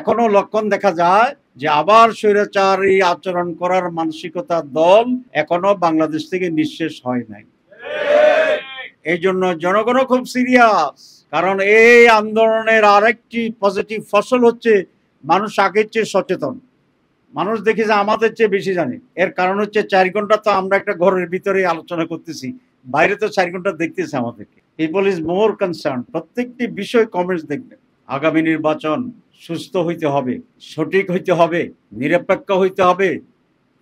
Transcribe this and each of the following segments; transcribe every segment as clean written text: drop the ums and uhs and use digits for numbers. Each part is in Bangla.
এখনো লক্ষণ দেখা যায় যে আবার স্বৈরাচারী আচরণ করার মানসিকতার দল এখনো বাংলাদেশ থেকে নিঃশেষ হয় নাই। এই জন্য জনগণও খুব সিরিয়াস, কারণ এই আন্দোলনের আরেকটি পজিটিভ ফসল হচ্ছে মানুষ আগের চেয়ে সচেতন। মানুষ দেখি যে আমাদের চেয়ে বেশি জানে। এর কারণ হচ্ছে 4 ঘন্টা তো আমরা একটা ঘরের ভিতরে আলোচনা করতেছি, বাইরে তো 4 ঘন্টা দেখতেছে আমাদেরকে। People is more concern. প্রত্যেকটি বিষয় কমেন্টস দেখবেন। আগামী নির্বাচন সুস্থ হইতে হবে, সঠিক হইতে হবে, নিরপেক্ষ হইতে হবে,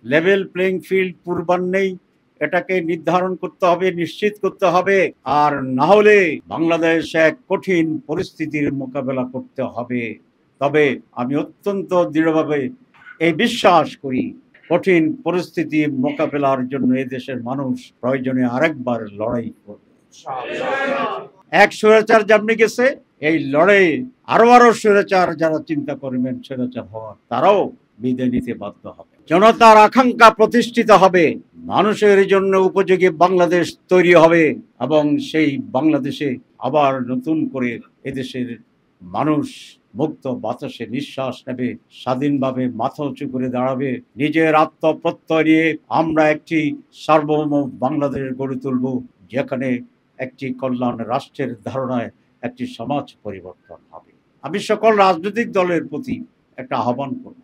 লেভেল প্লেইং ফিল্ড পূর্বান্নেই এটাকে নির্ধারণ করতে হবে, নিশ্চিত করতে হবে। আর না হলে বাংলাদেশ এক কঠিন পরিস্থিতির মোকাবেলা করতে হবে। তবে আমি অত্যন্ত দৃঢ়ভাবে এই বিশ্বাস করি, কঠিন পরিস্থিতি মোকাবেলার জন্য এদেশের মানুষ প্রয়োজনে আরেকবার লড়াই করবে। এক স্বৈরাচার যেমনি গেছে, এই লড়াই আরো স্বৈরাচার যারা চিন্তা করবেন স্বৈরাচার হওয়ার, তারাও বিদায় নিতে বাধ্য হবে। জনতার আকাঙ্ক্ষা প্রতিষ্ঠিত হবে, মানুষের জন্য উপযোগী বাংলাদেশ তৈরি হবে এবং সেই বাংলাদেশে আবার নতুন করে এদেশের মানুষ মুক্ত বাতাসে নিঃশ্বাস নেবে, স্বাধীনভাবে মাথা উঁচু করে দাঁড়াবে। নিজের আত্মপ্রত্যয় নিয়ে আমরা একটি সার্বভৌম বাংলাদেশ গড়ে তুলব, যেখানে একটি কল্যাণ রাষ্ট্রের ধারণায় একটি সমাজ পরিবর্তন হবে। আমি সকল রাজনৈতিক দলের প্রতি একটা আহ্বান করব,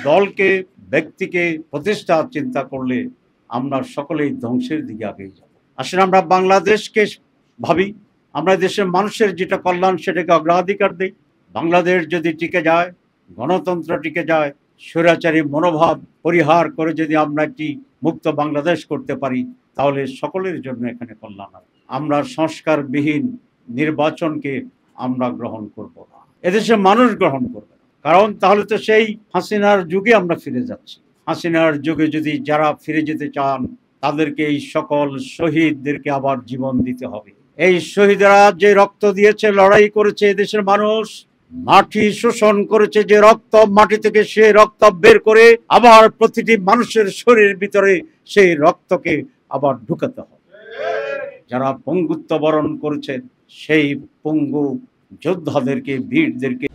দলকে ব্যক্তিকে প্রতিষ্ঠার চিন্তা করলে আমরা সকলেই ধ্বংসের দিকে এগিয়ে যাব। আসলে আমরা বাংলাদেশকে ভাবি, আমরা দেশের মানুষের যেটা কল্যাণ সেটাকে অগ্রাধিকার দিই। বাংলাদেশ যদি টিকে যায়, গণতন্ত্র টিকে যায়, স্বৈরাচারী মনোভাব পরিহার করে যদি আমরা একটি মুক্ত বাংলাদেশ করতে পারি, তাহলে সকলের জন্য এখানে কল্যাণ হবে। আমরা সংস্কারবিহীন নির্বাচনকে আমরা গ্রহণ করব না, এদেশের মানুষ গ্রহণ করবে না। কারণ তাহলে তো সেই হাসিনার যুগে আমরা ফিরে যাচ্ছি। হাসিনার যুগে যদি যারা ফিরে যেতে চান, তাদেরকে এই সকল শহীদদেরকে আবার জীবন দিতে হবে। এই শহীদরা যে রক্ত দিয়েছে, লড়াই করেছে, এদেশের মানুষ মাটি শোষণ করেছে, যে রক্ত মাটি থেকে সে রক্ত বের করে আবার প্রতিটি মানুষের শরীরের ভিতরে সেই রক্তকে আবার ঢুকাতে হবে। যারা পঙ্গুত্ব বরণ করেছেন সেই পঙ্গু যোদ্ধাদেরকে, বীরদেরকে